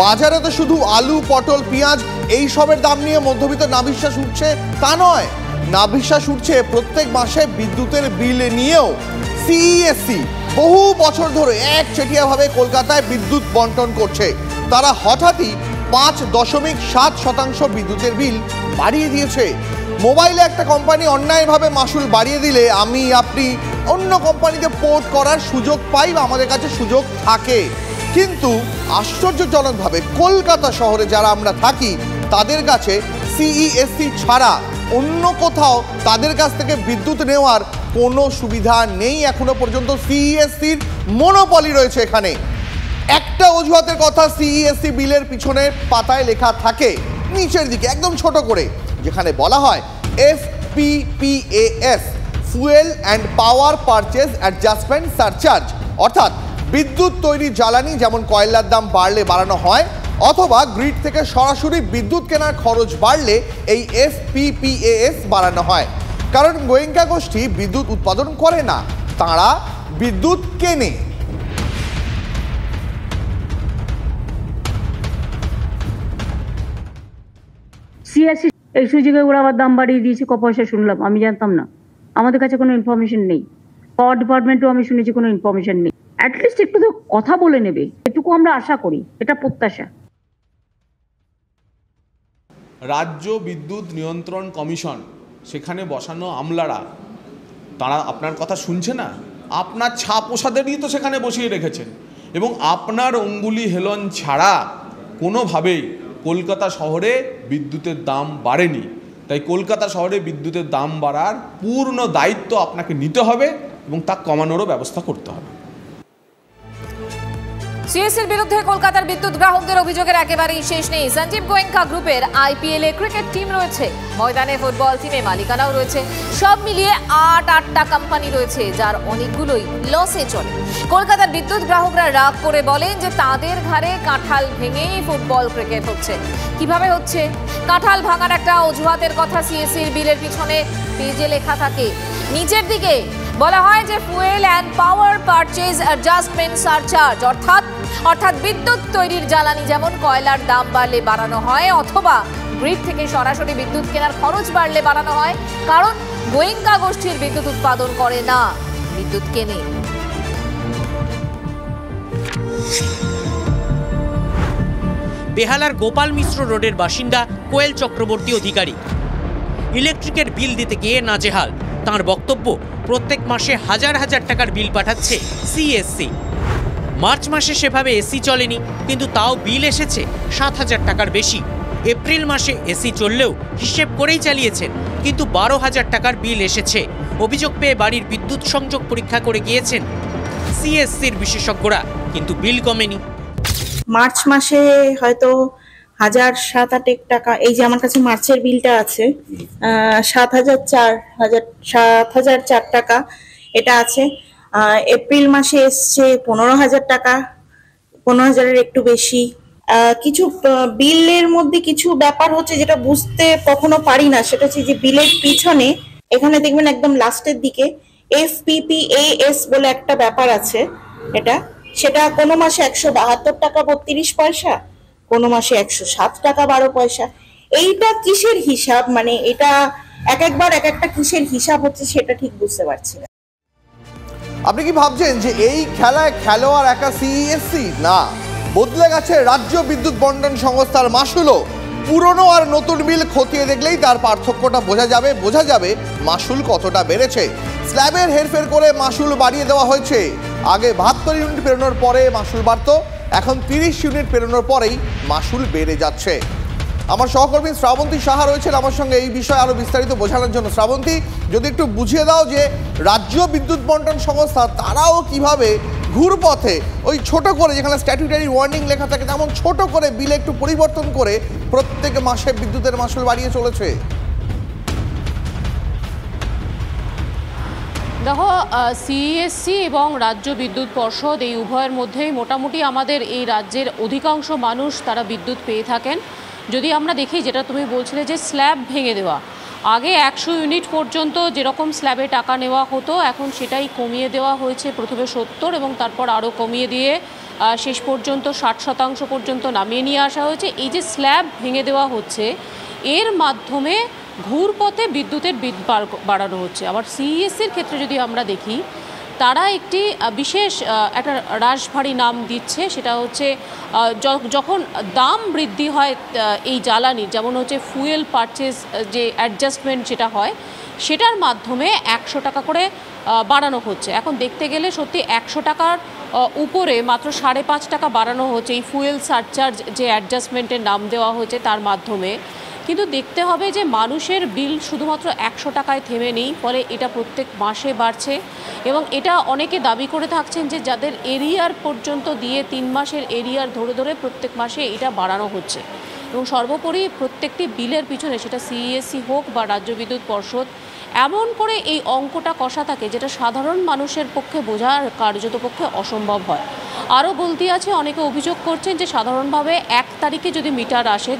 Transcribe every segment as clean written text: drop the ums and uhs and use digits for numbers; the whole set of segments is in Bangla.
বাজারে তো শুধু আলু, পটল, পেঁয়াজ এই সবের দাম নিয়ে মধ্যবিত্ত নাভিশ্বাস উঠছে তা নয়, নাভিশ্বাস উঠছে প্রত্যেক মাসে বিদ্যুতের বিল নিয়েও। সিইএসসি বহু বছর ধরে একচেটিয়াভাবে কলকাতায় বিদ্যুৎ বন্টন করছে। তারা হঠাৎই 5.7% বিদ্যুতের বিল বাড়িয়ে দিয়েছে। মোবাইলে একটা কোম্পানি অন্যায়ভাবে মাসুল বাড়িয়ে দিলে আমি আপনি অন্য কোম্পানিতে পোর্ট করার সুযোগ পাই বা আমাদের কাছে সুযোগ থাকে, কিন্তু আশ্চর্যজনকভাবে কলকাতা শহরে যারা আমরা থাকি তাদের কাছে সিইএসসি ছাড়া অন্য কোথাও তাদের কাছ থেকে বিদ্যুৎ নেওয়ার কোনো সুবিধা নেই। এখনো পর্যন্ত সিইএসসির মনোপলি রয়েছে এখানে। একটা অজুহাতের কথা সিইএসসি বিলের পিছনের পাতায় লেখা থাকে নিচের দিকে একদম ছোট করে, যেখানে বলা হয় FPPAS, fuel and power purchase adjustment surcharge, অর্থাৎ বিদ্যুৎ তৈরি জ্বালানি যেমন কয়লার দাম বাড়লে বাড়ানো হয় অথবা গ্রিড থেকে সরাসরি বিদ্যুৎ কেনার খরচ বাড়লে এই FPPAS বাড়ানো হয়। কারণ গোয়েঙ্কা গোষ্ঠী বিদ্যুৎ উৎপাদন করে না, তারা বিদ্যুৎ কেনে। সিএসসি এই সুযোগে ওরা আবার দাম বাড়িয়ে দিয়েছে, ক পয়সা শুনলাম, আমি জানতাম না, আমাদের কাছে কোনো ইনফরমেশন নেই। পাওয়ার ডিপার্টমেন্টও আমি শুনেছি কোনো ইনফরমেশন নেই। অ্যাটলিস্ট একটু তো কথা বলে নেবে, এটুকু আমরা আশা করি, এটা প্রত্যাশা। রাজ্য বিদ্যুৎ নিয়ন্ত্রণ কমিশন, সেখানে বসানো আমলারা, তারা আপনার কথা শুনছে না? আপনার ছাপ ওষাদেরই তো সেখানে বসিয়ে রেখেছেন, এবং আপনার অঙ্গুলি হেলন ছাড়া কোনোভাবেই কলকাতা শহরে বিদ্যুতের দাম বাড়েনি। তাই কলকাতা শহরে বিদ্যুতের দাম বাড়ার পূর্ণ দায়িত্ব আপনাকে নিতে হবে এবং তা কমানোরও ব্যবস্থা করতে হবে। সিএসসির বিরুদ্ধে কলকাতার বিদ্যুৎ গ্রাহকদের অভিযোগের একেবারেই শেষ নেই। সঞ্জীব গোয়েঙ্কা গ্রুপের IPL এ ক্রিকেট টিম রয়েছে, ময়দানে ফুটবল টিমে মালিকানাও রয়েছে, সব মিলিয়ে 8টা কোম্পানি রয়েছে, যার অনেকগুলোই লসে চলে। কলকাতার বিদ্যুৎ গ্রাহকরা রাগ করে বলেন যে তাদের ঘাড়ে কাঁঠাল ভেঙেই ফুটবল ক্রিকেট হচ্ছে। কিভাবে হচ্ছে? কাঁঠাল ভাঙার একটা অজুহাতের কথা সিএসসির বিলের পিছনে পেজে লেখা থাকে। নিচের দিকে বলা হয় যে fuel and power purchase adjustment surcharge, অর্থাৎ বিদ্যুৎ তৈরির জ্বালানি যেমন কয়লার দাম বাড়লে বাড়ানো হয় অথবা গ্রিড থেকে সরাসরি বিদ্যুৎ কেনার খরচ বাড়লে বাড়ানো হয়, কারণ গোয়েঙ্কা গোষ্ঠীর বিদ্যুৎ উৎপাদন করে না, বিদ্যুৎ কেনে। বেহালার গোপাল মিশ্র রোডের বাসিন্দা কোয়েল চক্রবর্তী অধিকারী ইলেকট্রিকের বিল দিতে গিয়ে নাজেহাল। তার বক্তব্য, প্রত্যেক মাসে হাজার হাজার টাকার বিল পাঠাচ্ছে সিএসসি। মার্চ মাসে সেভাবে এসি চলেনি, কিন্তু তাও বিল এসেছে 7,000 টাকার বেশি। এপ্রিল মাসে এসি চললেও হিসেব করেই চালিয়েছেন, কিন্তু 12,000 টাকার বিল এসেছে। অভিযোগ পেয়ে বাড়ির বিদ্যুৎ সংযোগ পরীক্ষা করে গিয়েছেন সিএসসির বিশেষজ্ঞরা, কিন্তু বিল কমেনি। মার্চ মাসে হয়তো 1,007-8 টাকা, এই যে আমার কাছে মার্চের বিলটা আছে, 7,004 টাকা এটা আছে। এপ্রিল মাসে এসছে 15,000 টাকা, 15,000-এর একটু বেশি। কিছু বিলের মধ্যে কিছু ব্যাপার হচ্ছে যেটা বুঝতে কখনো পারি না, সেটা হচ্ছে যে বিলের পিছনে এখানে দেখবেন একদম লাস্টের দিকে FPPAS বলে একটা ব্যাপার আছে, সেটা কোনো মাসে 172 টাকা 32 পয়সা, কোনো মাসে 107 টাকা 12 পয়সা। এইটা কিসের হিসাব, মানে এটা একবার এক একটা কিসের হিসাব হচ্ছে সেটা ঠিক বুঝতে পারছি না। আপনি কি ভাবছেন যে এই খেলায় খেলোয়াড় একা সিইএসসি? না, বদলে গেছে রাজ্য বিদ্যুৎ বন্টন সংস্থার মাসুলও। পুরনো আর নতুন বিল খতিয়ে দেখলেই তার পার্থক্যটা বোঝা যাবে মাসুল কতটা বেড়েছে। স্ল্যাবের হেরফের করে মাসুল বাড়িয়ে দেওয়া হয়েছে। আগে 72 ইউনিট পেরোনোর পরে মাসুল বাড়ত, এখন 30 ইউনিট পেরোনোর পরেই মাসুল বেড়ে যাচ্ছে। আমার সহকর্মী শ্রাবন্তী সাহা রয়েছেন আমার সঙ্গে এই বিষয়ে আরো বিস্তারিত বোঝানোর জন্য। শ্রাবন্তী, যদি একটু বুঝিয়ে দাও যে রাজ্য বিদ্যুৎ বন্টন সংস্থা তারাও কিভাবে ঘুরপথে ওই ছোট করে, যেখানে স্ট্যাটিউটারি ওয়ার্নিং লেখা থাকে তেমন ছোট করে বিলে একটু পরিবর্তন করে প্রত্যেক মাসে বিদ্যুতের মাসুল বাড়িয়ে চলেছে। দেখো, সিইএসসি এবং রাজ্য বিদ্যুৎ পর্ষদ এই উভয়ের মধ্যেই মোটামুটি আমাদের এই রাজ্যের অধিকাংশ মানুষ তারা বিদ্যুৎ পেয়ে থাকেন। যদি আমরা দেখি, যেটা তুমি বলছিলে যে স্ল্যাব ভেঙে দেওয়া, আগে 100 ইউনিট পর্যন্ত যেরকম স্ল্যাবে টাকা নেওয়া হতো এখন সেটাই কমিয়ে দেওয়া হয়েছে, প্রথমে 70 এবং তারপর আরও কমিয়ে দিয়ে শেষ পর্যন্ত 60% পর্যন্ত নামিয়ে নিয়ে আসা হয়েছে। এই যে স্ল্যাব ভেঙে দেওয়া হচ্ছে এর মাধ্যমে ঘুরপথে বিদ্যুতের বিল বাড়ানো হচ্ছে। আবার সিইএসসির ক্ষেত্রে যদি আমরা দেখি, তারা একটি বিশেষ একটা রাশভারী নাম দিচ্ছে, সেটা হচ্ছে যখন দাম বৃদ্ধি হয় এই জ্বালানির, যেমন হচ্ছে ফুয়েল পারচেজ যে অ্যাডজাস্টমেন্ট যেটা হয় সেটার মাধ্যমে 100 টাকা করে বাড়ানো হচ্ছে। এখন দেখতে গেলে সত্যি 100 টাকার উপরে মাত্র 5.5 টাকা বাড়ানো হচ্ছে এই ফুয়েল সারচার্জ যে অ্যাডজাস্টমেন্টের নাম দেওয়া হয়েছে তার মাধ্যমে। কিন্তু দেখতে হবে যে মানুষের বিল শুধুমাত্র 100 টাকায় থেমে নেই, ফলে এটা প্রত্যেক মাসে বাড়ছে এবং এটা অনেকে দাবি করে থাকছেন যে যাদের এরিয়ার পর্যন্ত দিয়ে 3 মাসের এরিয়ার ধরে ধরে প্রত্যেক মাসে এটা বাড়ানো হচ্ছে। এবং সর্বোপরি প্রত্যেকটি বিলের পিছনে, সেটা সিইএসসি হোক বা রাজ্য বিদ্যুৎ পর্ষদ, এমন করে এই অঙ্কটা কষা থাকে যেটা সাধারণ মানুষের পক্ষে বোঝার কার্যত পক্ষে অসম্ভব হয়। আরও বলতে আছে, অনেকে অভিযোগ করছেন যে সাধারণভাবে 1 তারিখে যদি মিটার আসে,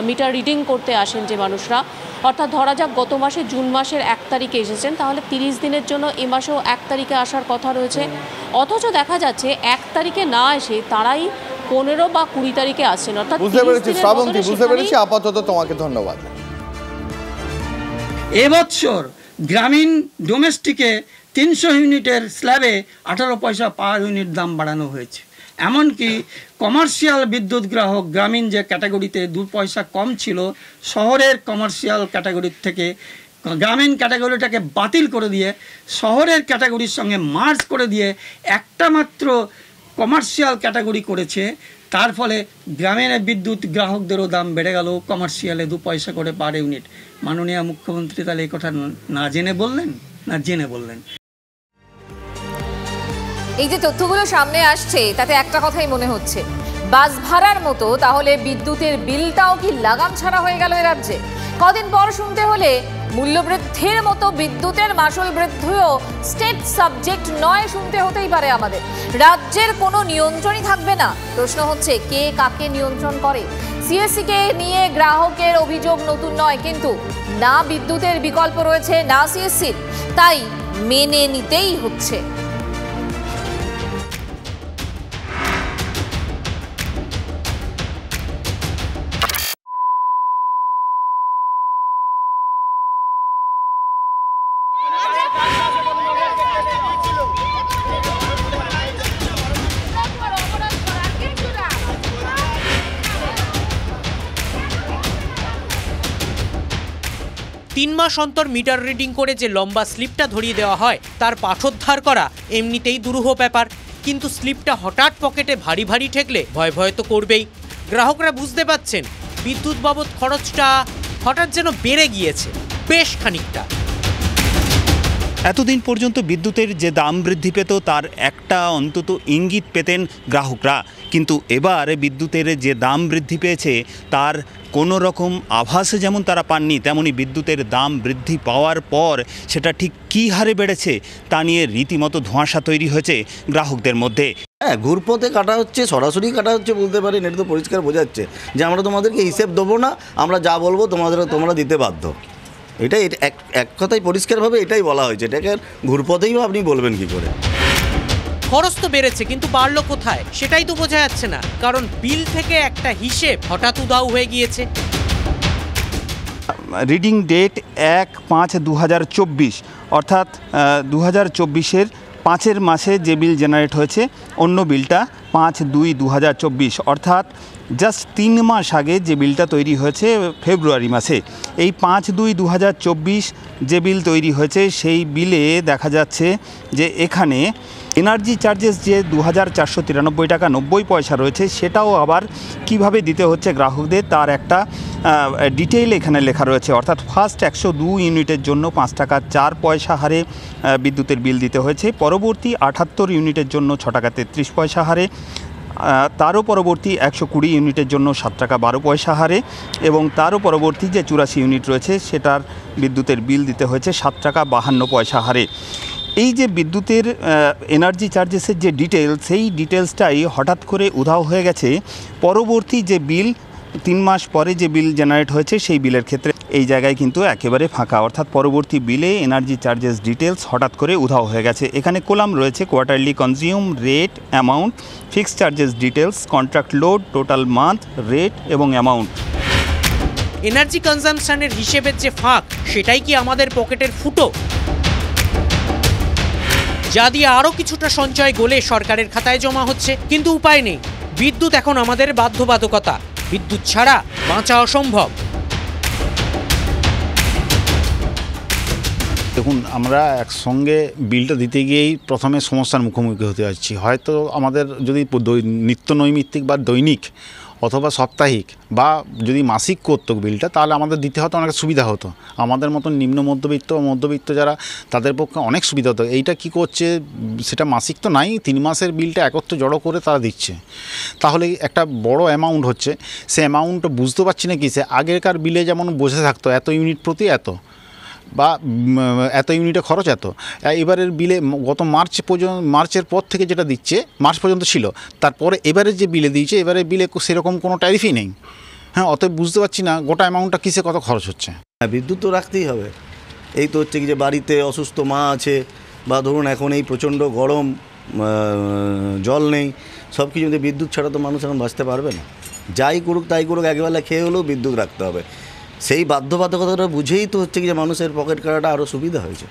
মিটার রিডিং করতে আসেন যে মানুষরা, অর্থাৎ ধরা যাক গত মাসে জুন মাসের 1 তারিখে এসেছেন, তাহলে 30 দিনের জন্য এ মাসেও 1 তারিখে আসার কথা রয়েছে। অথচ দেখা যাচ্ছে 1 তারিখে না এসে তারাই 15 বা 20 তারিখে আসছেন, অর্থাৎ বুঝতে পেরেছি শ্রাবন্তী, বুঝতে পেরেছি। আপাতত তোমাকে ধন্যবাদ। এবছর গ্রামীণ ডোমেস্টিকে 300 ইউনিটের স্ল্যাবে 18 পয়সা পার ইউনিট দাম বাড়ানো হয়েছে। এমনকি কমার্শিয়াল বিদ্যুৎ গ্রাহক গ্রামীণ যে ক্যাটাগরিতে 2 পয়সা কম ছিল, শহরের কমার্শিয়াল ক্যাটাগরির থেকে গ্রামীণ ক্যাটাগরিটাকে বাতিল করে দিয়ে শহরের ক্যাটাগরির সঙ্গে মার্জ করে দিয়ে একটা মাত্র কমার্শিয়াল ক্যাটাগরি করেছে। তার ফলে গ্রামীণ বিদ্যুৎ গ্রাহকদেরও দাম বেড়ে গেল, কমার্শিয়ালে 2 পয়সা করে পার ইউনিট। মাননীয় মুখ্যমন্ত্রী তাহলে এই কথা না জেনে বললেন না জেনে বললেন? এই যে তথ্যগুলো সামনে আসছে তাতে একটা কথাই মনে হচ্ছে, বাস ভাড়ার মতো তাহলে বিদ্যুতের বিলটাও কি লাগাম ছাড়া হয়ে গেল এ রাজ্যে। কদিন পর শুনতে হলে মূল্যবৃদ্ধির মতো বিদ্যুতের মাসুল বৃদ্ধিও স্টেট সাবজেক্ট নয়, শুনতে হতেই পারে আমাদের। রাজ্যের কোনো নিয়ন্ত্রণই থাকবে না। প্রশ্ন হচ্ছে কে কাকে নিয়ন্ত্রণ করে। সিএসসিকে নিয়ে গ্রাহকের অভিযোগ নতুন নয়, কিন্তু না বিদ্যুতের বিকল্প রয়েছে না সিএসসির, তাই মেনে নিতেই হচ্ছে। তিন মাস অন্তর মিটার রিডিং করে যে লম্বা স্লিপটা ধরিয়ে দেওয়া হয় তার পাঠোদ্ধার করা এমনিতেই দুরূহ ব্যাপার, কিন্তু স্লিপটা হঠাৎ পকেটে ভারী ভারী ঠেকলে ভয় ভয় তো করবেই। গ্রাহকরা বুঝতে পারছেন বিদ্যুৎ বাবদ খরচটা হঠাৎ যেন বেড়ে গিয়েছে বেশ খানিকটা। এতদিন পর্যন্ত বিদ্যুতের যে দাম বৃদ্ধি পেত তার একটা অন্তত ইঙ্গিত পেতেন গ্রাহকরা, কিন্তু এবার বিদ্যুতের যে দাম বৃদ্ধি পেয়েছে তার কোনো রকম আভাস যেমন তারা পাননি, তেমনি বিদ্যুতের দাম বৃদ্ধি পাওয়ার পর সেটা ঠিক কী হারে বেড়েছে তা নিয়ে রীতিমতো ধোঁয়াশা তৈরি হয়েছে গ্রাহকদের মধ্যে। হ্যাঁ, ঘুরপথে কাটা হচ্ছে, সরাসরি কাটা হচ্ছে বলতে পারেন। এটা তো পরিষ্কার বোঝাচ্ছে যে আমরা তোমাদেরকে হিসেব দেবো না, আমরা যা বলবো তোমরা দিতে বাধ্য। এটাই এক কথাই পরিষ্কারভাবে এটাই বলা হয়েছে। এটাকে ঘুরপথেই আপনি বলবেন কি করে? খরচ তো বেড়েছে, কিন্তু বাড়লো কোথায় সেটাই তো বোঝা যাচ্ছে না, কারণ বিল থেকে একটা হিসেব হঠাৎ উধাও হয়ে গিয়েছে। রিডিং ডেট 1/5/2024, অর্থাৎ 2024-এর 5 মাসে যে বিল জেনারেট হয়েছে, অন্য বিলটা 5/2/2024, অর্থাৎ জাস্ট 3 মাস আগে যে বিলটা তৈরি হয়েছে ফেব্রুয়ারি মাসে। এই 5/2/2024 যে বিল তৈরি হয়েছে সেই বিলে দেখা যাচ্ছে যে এখানে এনার্জি চার্জেস যে 2493 টাকা 90 পয়সা রয়েছে, সেটাও আবার কিভাবে দিতে হচ্ছে গ্রাহকদের তার একটা ডিটেইল এখানে লেখা রয়েছে। অর্থাৎ ফার্স্ট 102 ইউনিটের জন্য 5 টাকা 4 পয়সা হারে বিদ্যুতের বিল দিতে হয়েছে, পরবর্তী 78 ইউনিটের জন্য 6 টাকা 33 পয়সা হারে, তারও পরবর্তী 120 ইউনিটের জন্য 7 টাকা 12 পয়সা হারে, এবং তারও পরবর্তী যে 84 ইউনিট রয়েছে সেটার বিদ্যুতের বিল দিতে হয়েছে 7 টাকা 52 পয়সা হারে। এই যে বিদ্যুতের এনার্জি চার্জেসের যে ডিটেলস, সেই ডিটেলসটাই হঠাৎ করে উধাও হয়ে গেছে পরবর্তী যে বিল 3 মাস পরে যে বিল জেনারেট হয়েছে সেই বিলের ক্ষেত্রে। এই জায়গায় কিন্তু একেবারে ফাঁকা, অর্থাৎ পরবর্তী বিলে এনার্জি চার্জেস ডিটেলস হঠাৎ করে উধাও হয়ে গেছে। এখানে কলাম রয়েছে quarterly consume rate, amount, fixed charges details, contract load, total month, rate এবং অ্যামাউন্ট। এনার্জি কনজাম্পশনের হিসেবের যে ফাঁক, সেটাই কি আমাদের পকেটের ফুটো, যা দিয়ে আরও কিছুটা সঞ্চয় গলে সরকারের খাতায় জমা হচ্ছে? কিন্তু উপায় নেই, বিদ্যুৎ এখন আমাদের বাধ্যবাধকতা, বিদ্যুৎ ছাড়া বাঁচা অসম্ভব। দেখুন, আমরা একসঙ্গে বিলটা দিতে গিয়েই প্রথমে সমস্যার মুখোমুখি হতে যাচ্ছি। হয়তো আমাদের যদি নিত্য নৈমিত্তিক বা দৈনিক অথবা সাপ্তাহিক বা যদি মাসিক করতো বিলটা, তাহলে আমাদের দিতে হতো অনেক সুবিধা হতো। আমাদের মতন নিম্ন মধ্যবিত্ত ও মধ্যবিত্ত যারা, তাদের পক্ষে অনেক সুবিধা হতো। এইটা কি করছে, সেটা মাসিক তো নাই, 3 মাসের বিলটা একত্র জড়ো করে তারা দিচ্ছে। তাহলে একটা বড় অ্যামাউন্ট হচ্ছে, সে অ্যামাউন্টটা বুঝতে পারছি না কি, সে আগেরকার বিলে যেমন বসে থাকতো এত ইউনিট প্রতি এত, বা এত ইউনিটে খরচ এত। এবারের বিলে গত মার্চের পর থেকে যেটা দিচ্ছে, মার্চ পর্যন্ত ছিল, তারপরে এবারে যে বিলে দিয়েছে, এবারে বিলে সেরকম কোনো ট্যারিফই নেই। হ্যাঁ, অতএব বুঝতে পারছি না গোটা অ্যামাউন্টটা কিসে কত খরচ হচ্ছে। হ্যাঁ, বিদ্যুৎ তো রাখতেই হবে। এই তো হচ্ছে কি যে বাড়িতে অসুস্থ মা আছে, বা ধরুন এখন এই প্রচণ্ড গরম, জল নেই, সব কিছু বিদ্যুৎ ছাড়া তো মানুষ এখন বাঁচতে পারবে না। যাই করুক তাই করুক, একবেলা খেয়ে হলেও বিদ্যুৎ রাখতে হবে। সেই বাধ্যবাধকতাটা বুঝেই তো হচ্ছে কি যে মানুষের পকেট কাটাটা আরও সুবিধা হয়েছে।